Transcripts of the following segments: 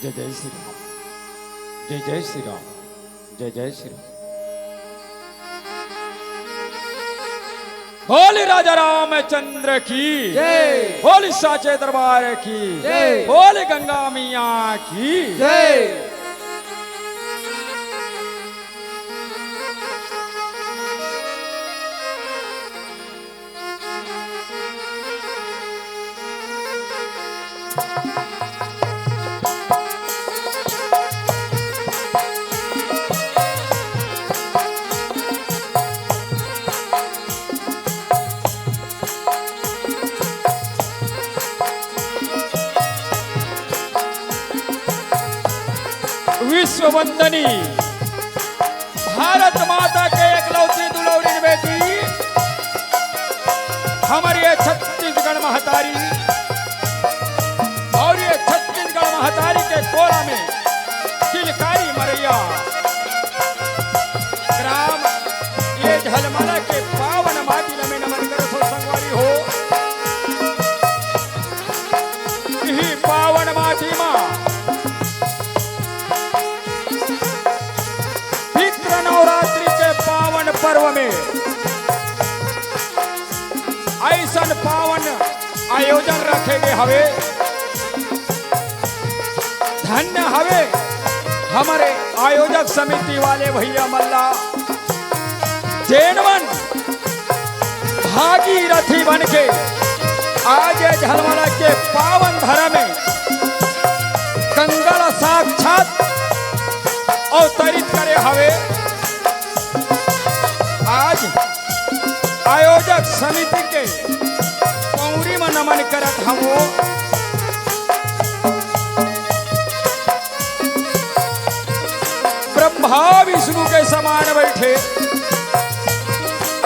जय जय श्री राम, जय जय श्री राम, जय जय श्री राम। बोली राजा रामचंद्र की जय, बोली साचे दरबार की जय, बोली गंगा मैया की जय। विश्व वंदनी भारत माता के एकलौती दुलौरी बेटी हमारी ये छत्तीसगढ़ महतारी और ये छत्तीसगढ़ महतारी के कोला में किलकारी मरैया ग्राम ये झलमला के पावन माटी में नमन कर सो संगवारी हो। यही पावन माटी मां नवरात्रि के पावन पर्व में ऐसन पावन आयोजन रखेंगे हवे धन्य हवे हमारे आयोजक समिति वाले भैया मल्ला जैनवन भागीरथी बन के आज झलमला के पावन धरा में गंगा साक्षात अवतरित करे हवे। आज आयोजक समिति के पौरी में नमन करत हम ब्रह्मा विष्णु के समान बैठे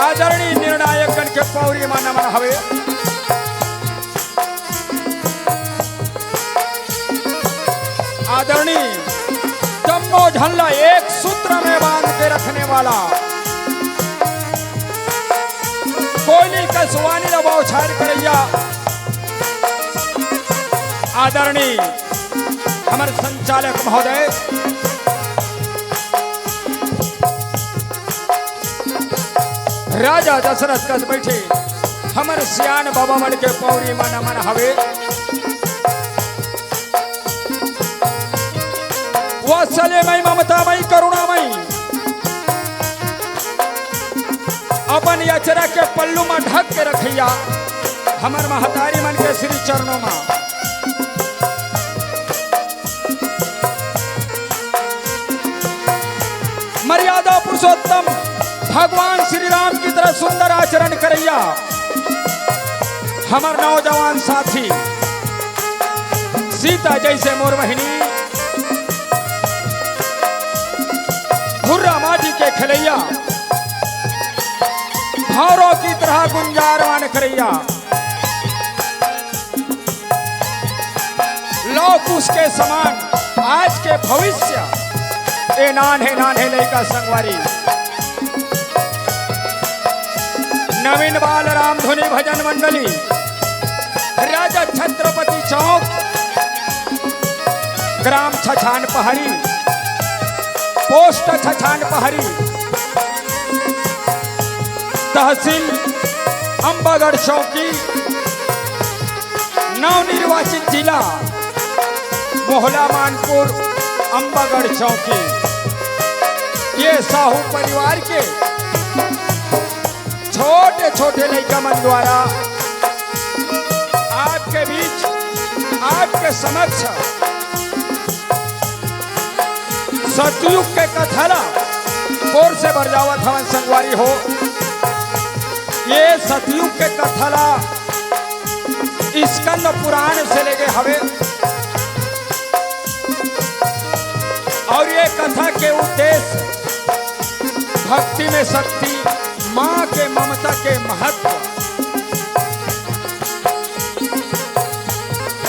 आदरणीय निर्णायकगण के पौरी में नमन हवे। आदरणीय जम्मो झल्ला एक सूत्र में बांध के रखने वाला कोयली का सुवानी दबाव छाड़ करैया आदरणीय हमारे संचालक महोदय राजा दशरथ कस बैठे हमारे सियान बाबा मन के पौरी मन मन हवे। वात्सल्यमयी ममतामयी करुणामयी अपन अचरा के पल्लू में ढक के रखिया हमर महतारी मन के श्री चरणों में। मर्यादा पुरुषोत्तम भगवान श्री राम की तरह सुंदर आचरण करैया हमर नौजवान साथी सीता जैसे मोर बहिनी भुर्रा माटी के खलैया भावरों की तरह गुंजारवान करैया लौकुश के समान आज के भविष्य ए नान्हे नान्हे लड़का संगवारी नवीन बाल राम धुनी भजन मंडली राजा छत्रपति चौक ग्राम छछान पहाड़ी पोस्ट छछान पहाड़ी तहसील अंबागढ़ चौकी नवनिर्वाचित जिला मोहला मानपुर अंबागढ़ चौकी ये साहू परिवार के छोटे छोटे लड़का मन द्वारा आपके बीच आपके समक्ष सतयुग के कथाला कोर से बरजावत हवन संगवारी हो। ये सतयुग के कथाला स्कंद पुराण से लेके हवे और ये कथा के उद्देश्य भक्ति में शक्ति माँ के ममता के महत्व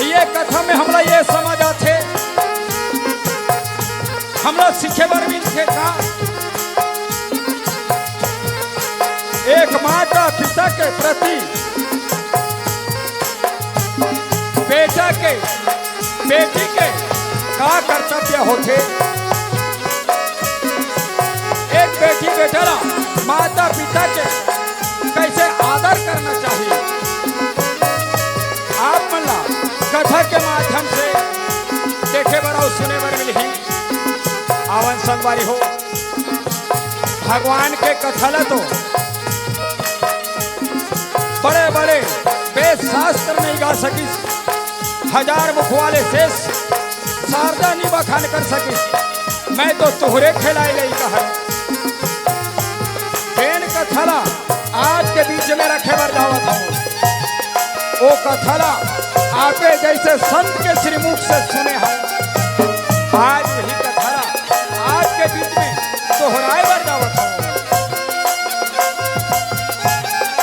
ये कथा में हमरा ये समझ आते हमरा सीखे बर मिलते था एक माता पिता के प्रति बेटा के बेटी के का कर्तव्य होते। एक बेटी बेटा माता पिता के कैसे आदर करना चाहिए। आप मला कथा के माध्यम से देखे बर और सुने बर मिली। आवन संगवारी हो भगवान के कथल तो बड़े बड़े वेद शास्त्र नहीं गा सकिस, हजार मुख वाले शेष शारदा नहीं बखान कर सकिस। मैं तो तुहरे खिलाई लाई कहा बेन कथला आज के बीच में रखे बर जावत हूँ। वो कथला आपे जैसे संत के श्रीमुख से सुने हैं। आज वही कथला आज के बीच में दोहराए बर जावत हूँ।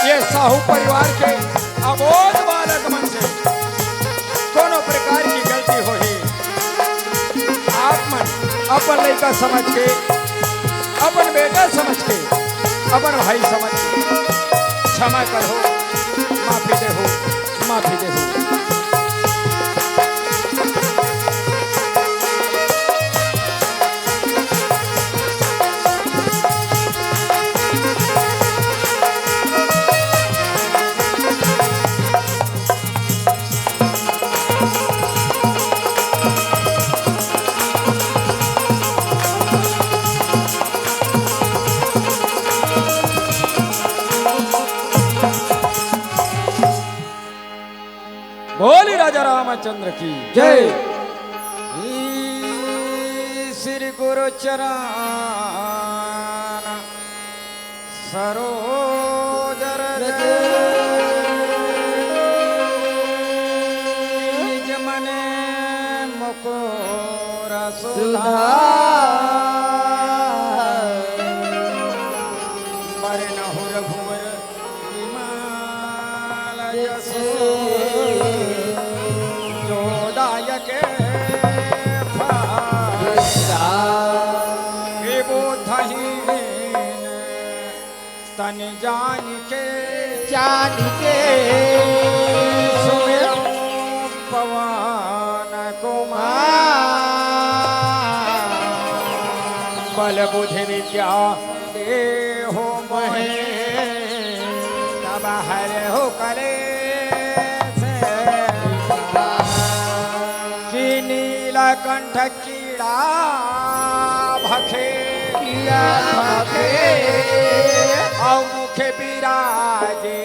ये साहू परिवार के अबोध बालक मन से कोनो प्रकार की गलती हो ही आप मन अपन लड़का समझ के, अपन बेटा समझ के, अपन भाई समझ के क्षमा करो, माफी दे हो, माफी दे हो। बोली राजा रामचंद्र की जय। श्री गुरु चरण सरोज रज निज मने मुकुर सुधा बरनहु रघुवर विमल जसो के तन जान के सुमिरो पवन कुमार बल बुद्धि विद्या देहो महे तब हर हो करे कंठ कीड़ा भखे और मुखे बिराजे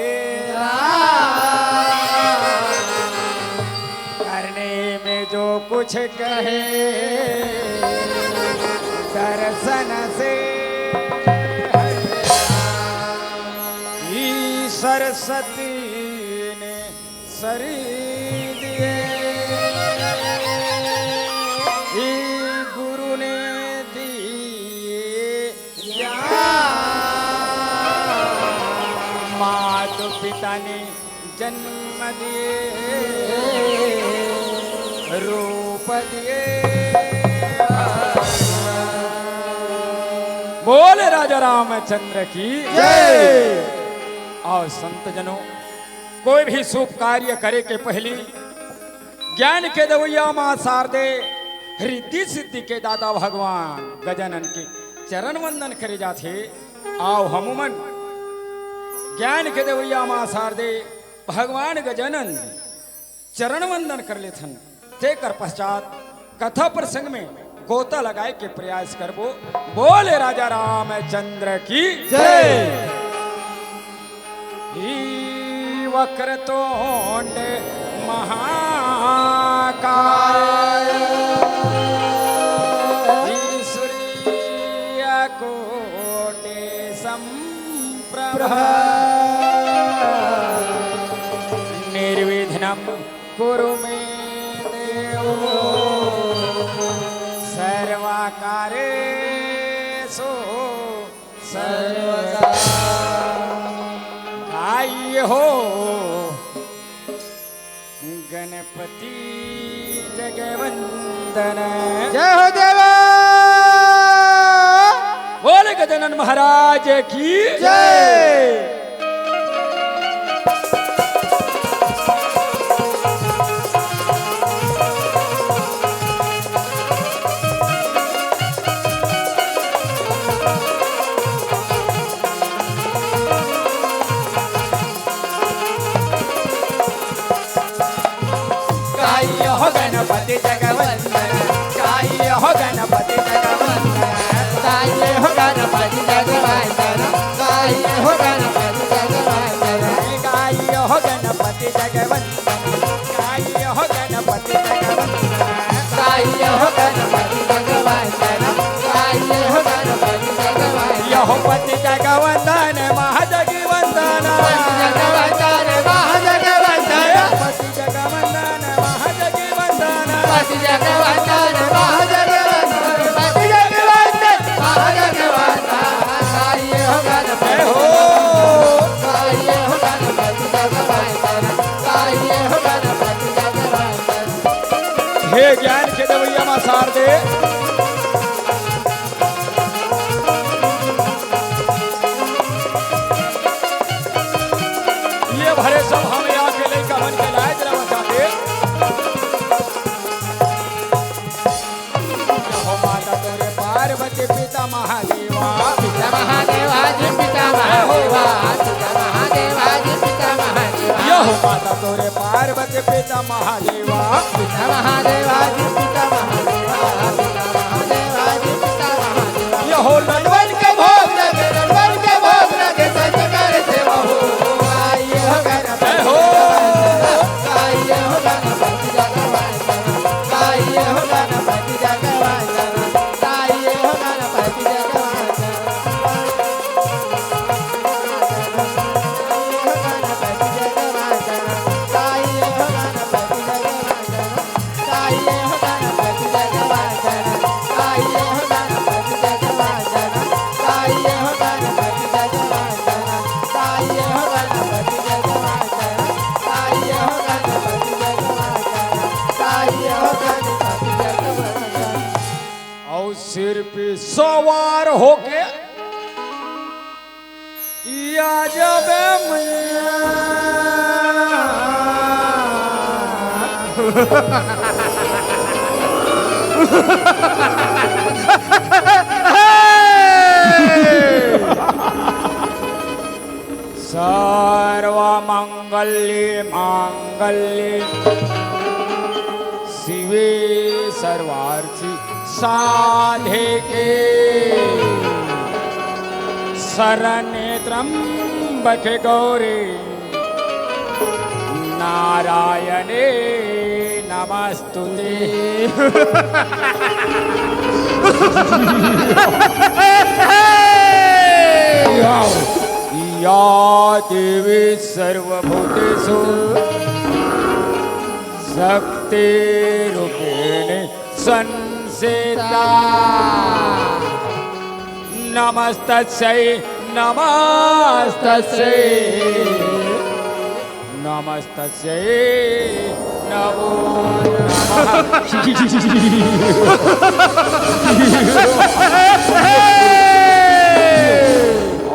करने में जो कुछ कहे दर्शन से ही सरस्वती ने सरी दिए गुरु ने दिए माता पिता ने जन्म दिए रूप दिए। बोले राजा रामचंद्र की जय। और संत जनों कोई भी शुभ कार्य करे के पहले ज्ञान के दवैया मां शारदे रिद्धि सिद्धि के दादा भगवान गजानन के चरण वंदन करे जाते। आओ हमुमन ज्ञान के देवैया मां शारदे भगवान गजानन चरण वंदन कर लेथन। तेकर पश्चात कथा प्रसंग में गोता लगाए के प्रयास करबो। बोले राजा रामचंद्र की जय। वक्रतुंड महाकाय सूर्यकोटि संप्रभ निर्विघ्नं कुरु मे देव सर्वकार्येषु सर्वदा। आइए हो गणपति जगवंदन जय हो देवा। बोले गजानन महाराज की जय। जगवंदन गाइए हो गणपति जगवंदन गाइए हो गणपति जगवंदन गाइए हो गणपति जगवंदन गाइए हो गणपति जगवंदन गाइए हो गणपति जगवंदन गाइए हो गणपति जगवंदन गाइए हो गणपति जगवंदन यहो पति जगवंदन महाजगवंदन जगवंदन महाजगवंदन पति जगवंदन महाजगवंदन पति जगवंदन महाजगवंदन पति जगवंदन महाजगवंदन गाइए हो गणपति गाइए हो गणपति जगवंदन गाइए हो गणपति जगवंदन हे ज्ञान के दवैया मा शारदे ये भरे सब हम आके लइका बन के लाए जरा बचाते हो माता तोरे पार्वती पिता महादेवा पिता महादेवा जी पिता महादेवा पिता महादेवा जी पिता महादेवा यहो माता तोरे पार्वती पिता महादेवा पिता महादेवा जी पिता महादेवा पिता महादेवा जी पिता महादेवा यहो लड़वन के भोग लगे रणवन के भोग लगे सच कर सेवा हो गाइए हो गणपति हो गाइए हो गणपति जगवंदन गाइए हो गणपति जगवंदन गाइए हो गणपति जगवंदन गाइए हो गणपति जगवंदन गाइए हो गणपति जगवंदन गाइए हो गणपति जगवंदन गाइए हो गणपति जगवंदन गाइए हो गणपति जगवंदन गाइए हो गणपति जगवंदन गाइए हो गणपति जगवंदन और सिर पे सवार होके या जब सर्व मंगल्ये मांगल्ये शिवे सर्वार्थी साधके शरण्ये त्र्यंबके गौरी नारायणे नमस्तुते या देवी सर्वभूतेषु शक्तिरूपेण संस्थिता नमस्तस्यै नमस्तस्यै नमस्तस्यै नमो नमः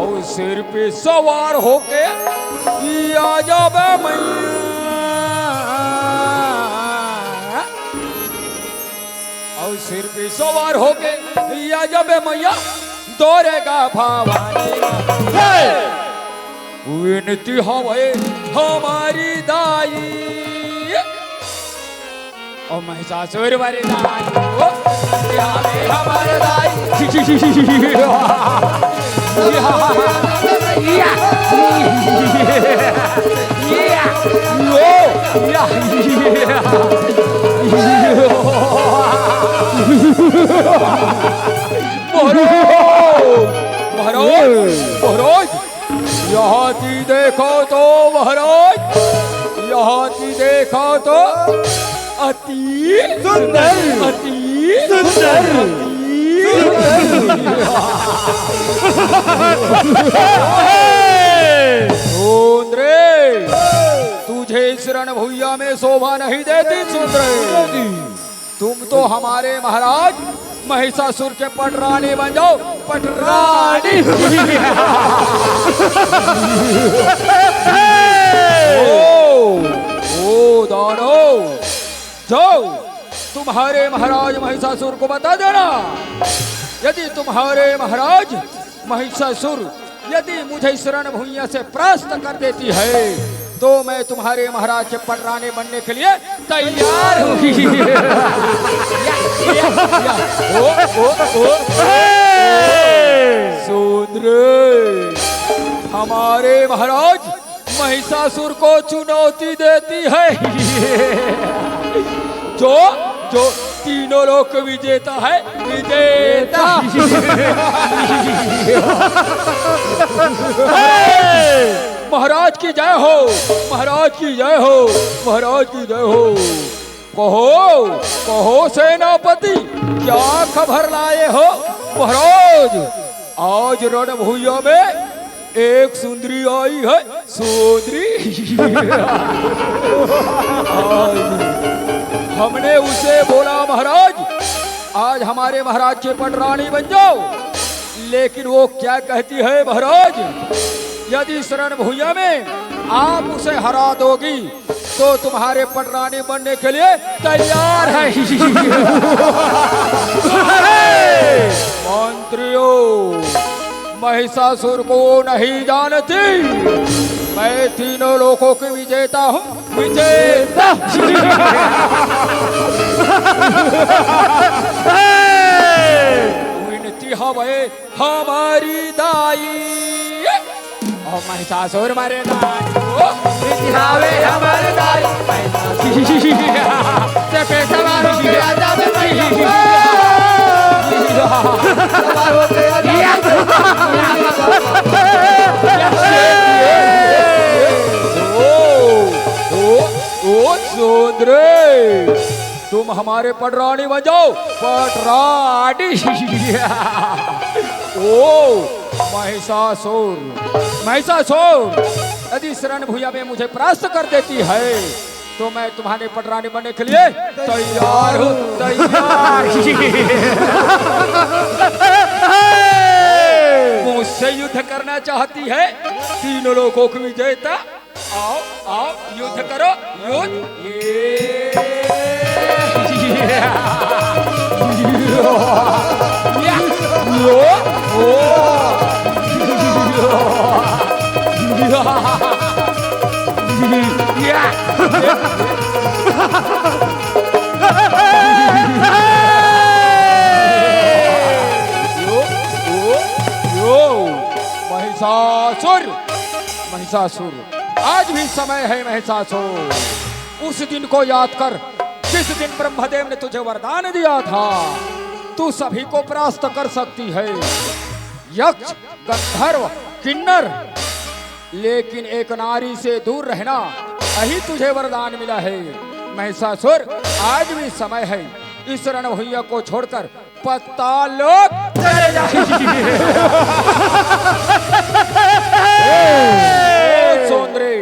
और सिर पे सवार होके या जब मैया और सिर पे सवार होके या जब मैया दौड़ेगा भवानी विनती हवे हमारी दाई ओ महिषासुर वाली दाई ओ हमारे दाई महाराज यहाँ थी देखो तो महाराज यहाँ थी देखो तो अति सुंदर अति सुंदर सुंदरे तुझे इस रणभूया में शोभा नहीं देती सुंदरे तुम तो हमारे महाराज महिषासुर के पटरानी बन जाओ पटरानी ओ दानो जाओ तुम्हारे महाराज महिषासुर को बता देना यदि तुम्हारे महाराज महिषासुर यदि मुझे इस रणभूया से परास्त कर देती है तो मैं तुम्हारे महाराज के पटरानी बनने के लिए तैयार हूँ। सुंदर, हमारे महाराज महिषासुर को चुनौती देती है। जो जो तीनों लोक विजेता है, विजेता। महाराज की जय हो, महाराज की जय हो, महाराज की जय हो। कहो कहो सेनापति, क्या खबर लाए हो? महाराज, आज रणभूया में एक सुंदरी आई है। सुंदरी हमने उसे बोला महाराज आज हमारे महाराज के पटरानी बन जाओ, लेकिन वो क्या कहती है महाराज, यदि शरण भूया में आप उसे हरा दोगी तो तुम्हारे पटरानी बनने के लिए तैयार है। मंत्रियों, महिषासुर को नहीं जानती, मैं तीनों लोकों की विजेता हूँ, विजेता। विनती हवे हमारी दाई, और महिषासुर मारे दाई, विनती हवे हमारी दाई, से पैसा मारो के आजा में मैया, सवार हो के ओ सुंदरे, तुम हमारे पटरानी बन जाओ, पटरानी। ओ महिषासुर, महिषासुर, यदि शरण भूया में मुझे परास्त कर देती है तो मैं तुम्हारे पटरानी बनने के लिए तैयार हूँ, तैयार। मुझसे युद्ध करना चाहती है तीनों लोगों की विजेता। आओ आओ युद्ध करो, युद्ध। महिषासुर, महिषासुर, आज भी समय है महिषासुर। उस दिन को याद कर जिस दिन ब्रह्मदेव ने तुझे वरदान दिया था, तू सभी को परास्त कर सकती है, यक्ष, गंधर्व, किन्नर, लेकिन एक नारी से दूर रहना, यही तुझे वरदान मिला है। महिषासुर, आज भी समय है, इस रणभूया को छोड़कर पतालोक चले जा। सोंदरे,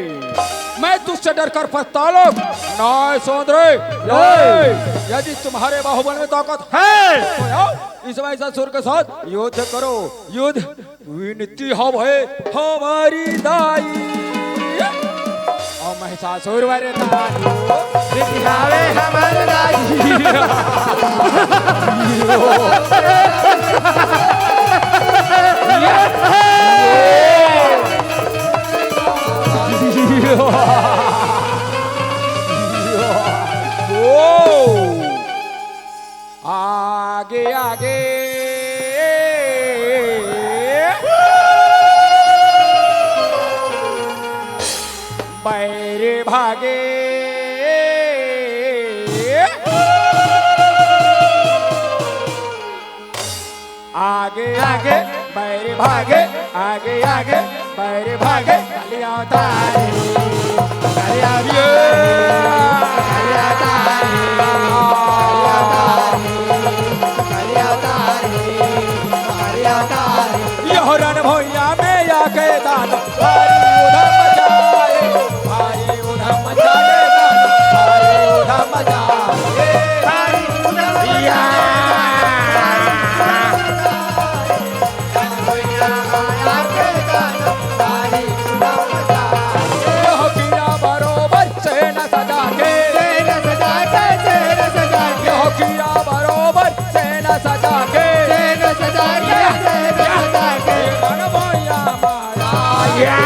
मैं तुझसे डर कर पतालोक नहीं। सोंदरे, यदि तुम्हारे बाहुबल में ताकत है तो आओ इस महिषासुर के साथ युद्ध करो, युद्ध। विनती हवे हमारी दाई, और महिषासुर वाले दाई, विनती हवे हमारी दाई। आगे आगे बैरे भागे, आगे आगे बैरे भागे, आगे आगे बैरे भागे, कालिया तारे, कालिया यह रणभूया में आके दान भारी उधम मचाए, भारी उधम मचाए, भारी उधम मचाए, भारी उधम मचाए। यह किया बरोबर से न सजा के, यह किया बरोबर से न सजा के, रणभूया माया।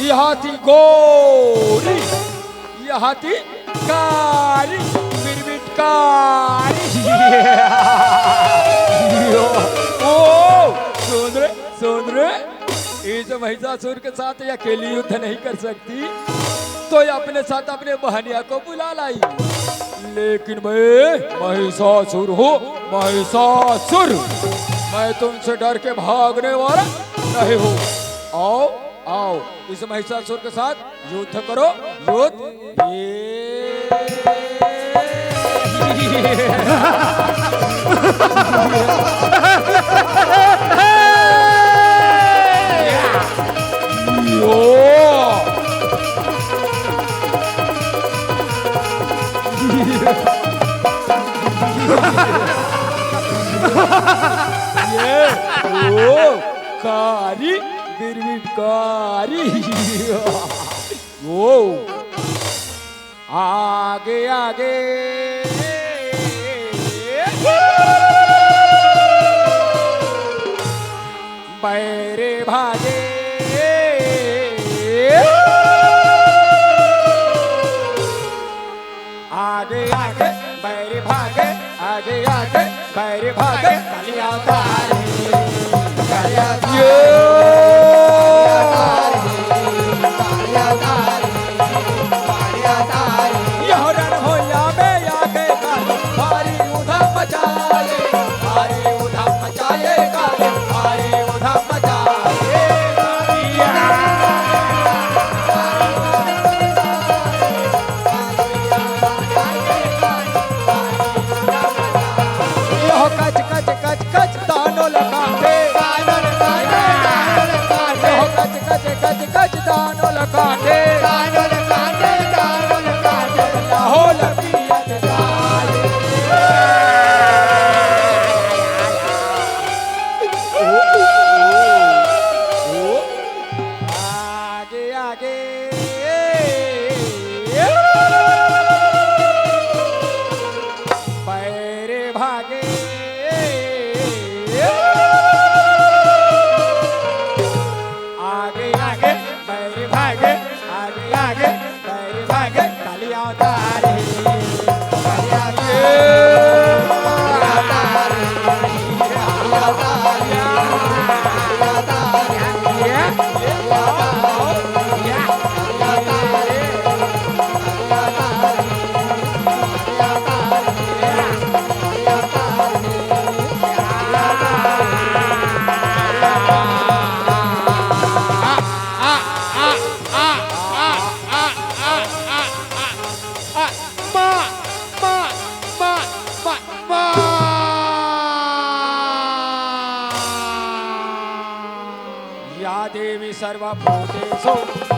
यहाँ थी गोरी, यहाँ थी कारी, बिरबिटकारी। ओ सुन रे, इस महिषासुर के साथ ये अकेली युद्ध नहीं कर सकती, तो ये अपने साथ अपने बहनिया को बुला लाई। लेकिन मैं महिषासुर हूँ, महिषासुर। मैं तुमसे डर के भागने वाला नहीं हूँ। आओ आओ, इस महिषासुर के साथ युद्ध करो, युद्ध। ये ओ कारी बिरबिटकारी। ओ आगे आगे बैरे भागे, आगे आगे बैरे भागे, आगे आगे बैरे भागे, कालिया तारे, कालिया तारे, यह रण होया में आगे काले, भारी उधम मचाए, भारी उधम मचाए काले, भारी उधम मचाए। यह कच कच कच कच दानो लगाते, दानो लगाते, यह कच कच कच कच दानो लगाते, दानो लगाते, दानो लगाते, हो लगियत जाए। आगे आगे बैरे भागे, आगे आगे बैरे भागे, आगे आगे बैरे भागे, कालिया तारे, कालिया या देवी सर्वभूतेषु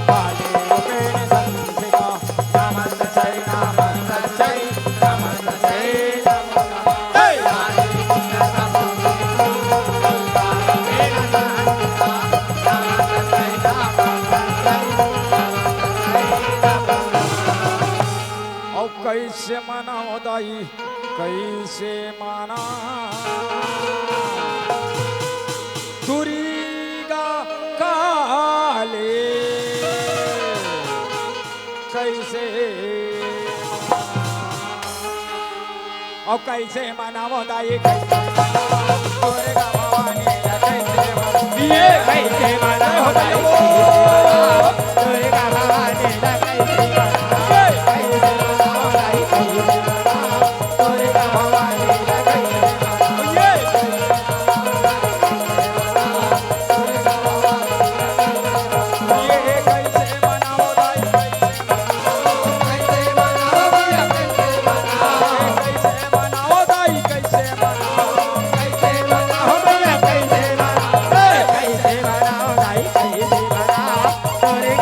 कालेरूपेण संस्थिता, नमस्तस्यै नमस्तस्यै नमस्तस्यै नमो नमः। या देवी सर्वभूतेषु कालेरूपेण संस्थिता, नमस्तस्यै नमस्तस्यै नमस्तस्यै नमो नमः। और कैसे मनाओ दाई, कैसे मना दुर्गा काले, कैसे और कैसे मनाओ दाई, कैसे मनाओ दुर्गा भवानी, कैसे ये कैसे मनाओ दाई, दुर्गा भवानी, कैसे मनाओ, कैसे मनाओ दाई, कैसे मनाओ दुर्गा भवानी, कैसे मनाओ, ये Sorry,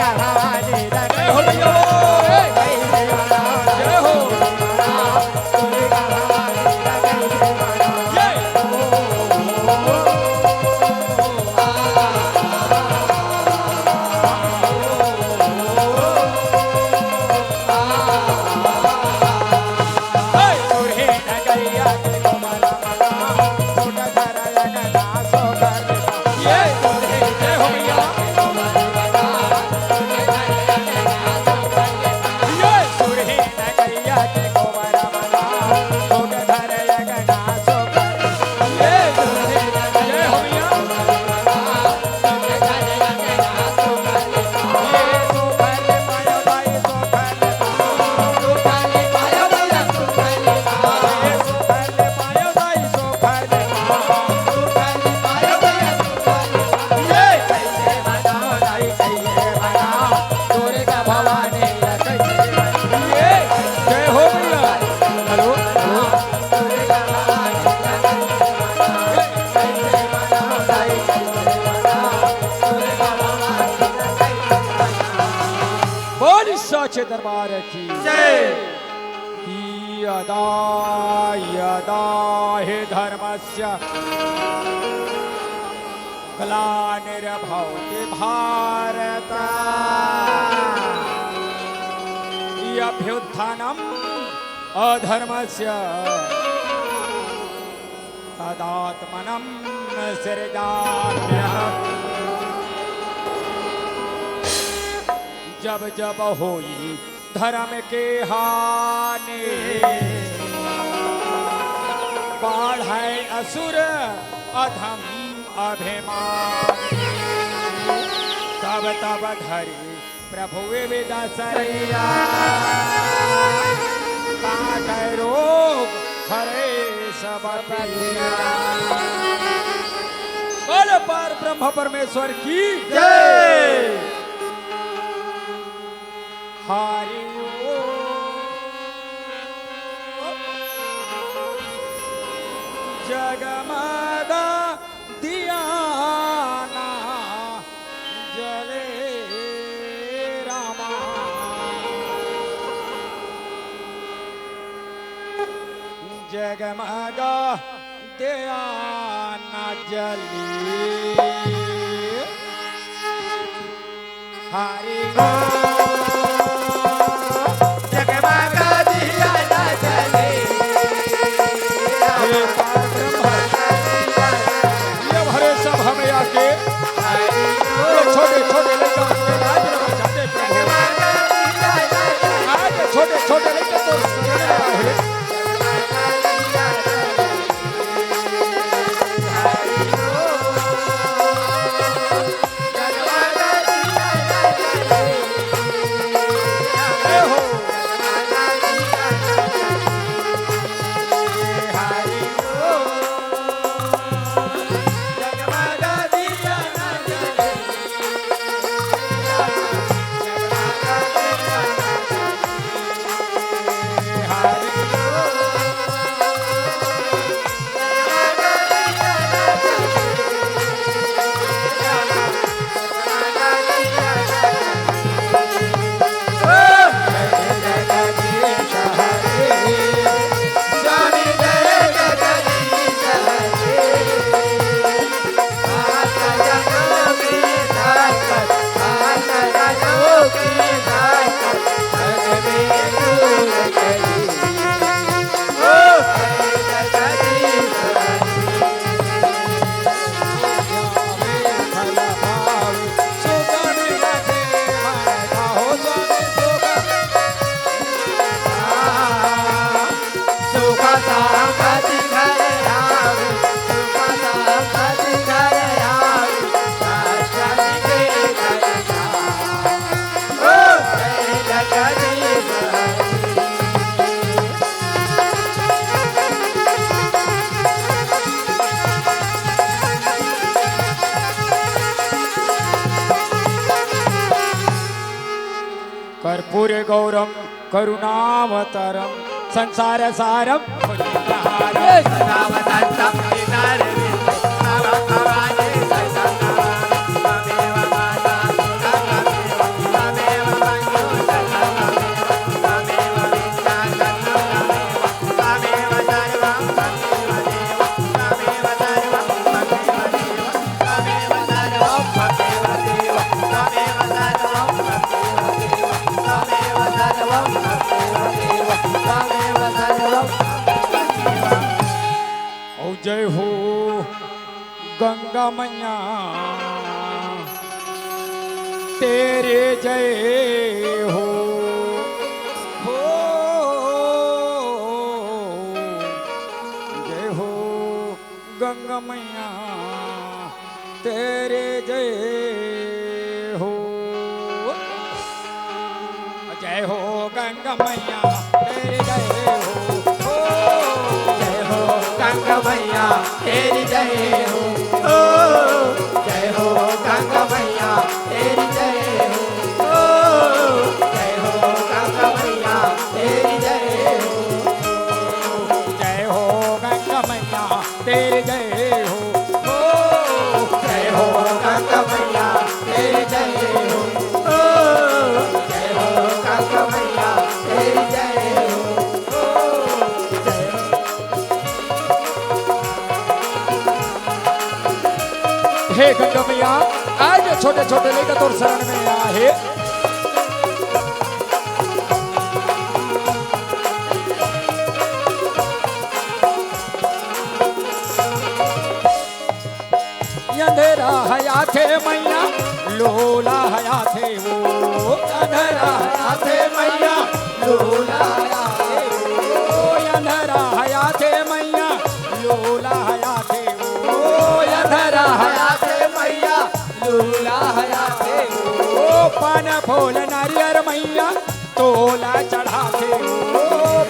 बोल साचे दरबार की जय। यदा यदा हि धर्मस्य ग्लानिर्भवति भारत अभ्युत्थानम् अधर्मस्य तदात्मनं सृजाम्यहम्। जब जब होई धर्म के हानि बढ़े असुर अधम अभिमान। तब तब धरी प्रभु विदसरिया काटै रोग हरे सब पीरा। बोल पार ब्रह्म परमेश्वर की जय। हरि जगमग दियाना जले रामा। जगमग दियाना जली हरि छोटे छोटे लड़का उनके राज में बचाते प्रभु। आज छोटे छोटे लड़के तो सजने आए। कर्पूर गौरम करुणावतारम संसार सारम जय हो गंगा मैया तेरे जय हो जय हो गंगा मैया तेरे जय हो। जय हो गंगा मैया तेरे जय हो। जय हो गंगा मैया तेरी जय हो। जय हो गंगा मैया तेरी जय हो। जय हो गंगा मैया तेरी जय हो। जय हो गंगा मैया तेरे जय हो। जय हो गंगा मैया तेरी जय हो। जय हो छोटे छोटे लेकर तोर शरण में आहे। अंधेरा हया थे मैया लोला हया थे वो, अंधेरा हया थे मैया लोला हया थे वो, अंधेरा हया थे मैया लोला हया थे वो, अंधेरा हया थे मैया लोला हया थे वो, पान फूल नारियर मैया तोला चढ़ाते वो,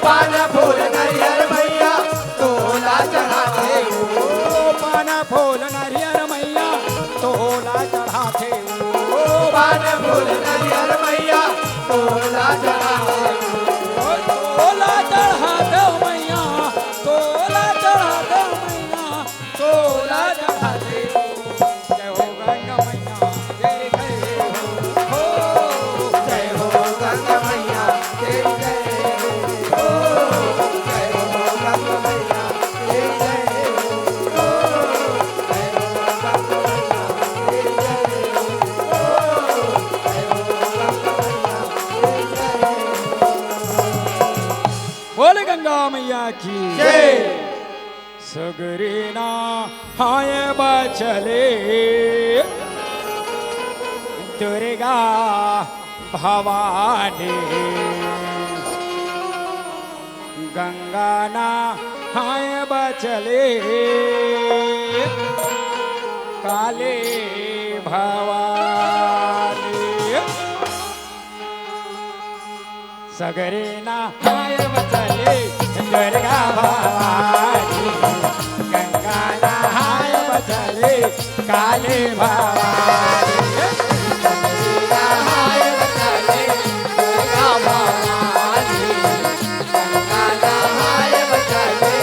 पान फूल नारियर मैया तोला चढ़ाते वो, पान फूल नारियर मैया तोला चढ़ाते वो, पान फूल नारियर मैया तोला चढ़ाते वो, तोला चढ़ाते मैया तोला चढ़ाते मैया तोला चढ़ाते वो। जय हो गंगा मैया जय जय हो, जय हो गंगा मैया जय जय हो, जय हो गंगा मैया जय जय हो, जय हो गंगा मैया जय जय हो, जय हो गंगा मैया जय जय हो। बोले गंगा मैया की जय। सगरीना हाय बचले दुर्गा भवानी, गंगाना हाय बचले काले भवानी, सगरीना हाय बचले दुर्गा भवानी, गंगाना हाय बचले काले भवानी, सगरीना हाय बचले दुर्गा भवानी, गंगाना हाय बचले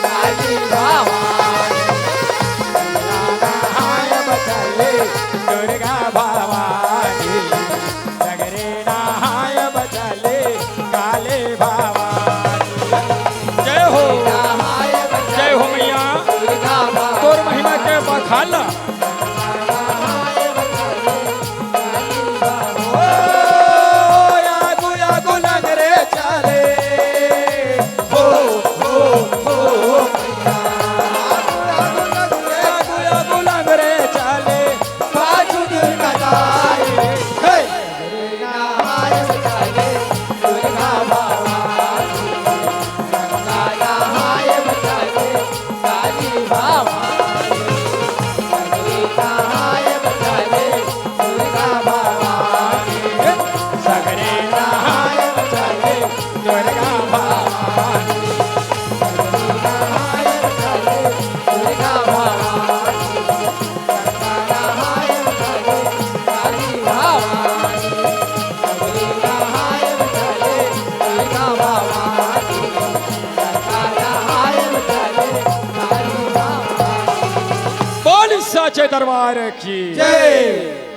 काली भवानी, गंगाना हाय बचले दुर्गा भवानी, सगरीना हाय बचले काले भवानी। जय हो जय हो मैया तोर महिमा के बखाला। ओ यागु यागु लग रे चले हो मैया, यागु यागु लग रे चले पाछू दिन कटाए, हे सगरीना हाय बचले दुर्गा भवानी, गंगाना हाय बचले काली भवानी, सगरीना हाय बचले दुर्गा भवानी, सगरीना हाय बचले दुर्गा भवानी, सगरीना हाय बचले दुर्गा भवानी, गंगाना हाय बचले काली भवानी, सगरीना हाय बचले दुर्गा भवानी, गंगाना हाय बचले काली भवानी। बोल साचे दरबार की जय।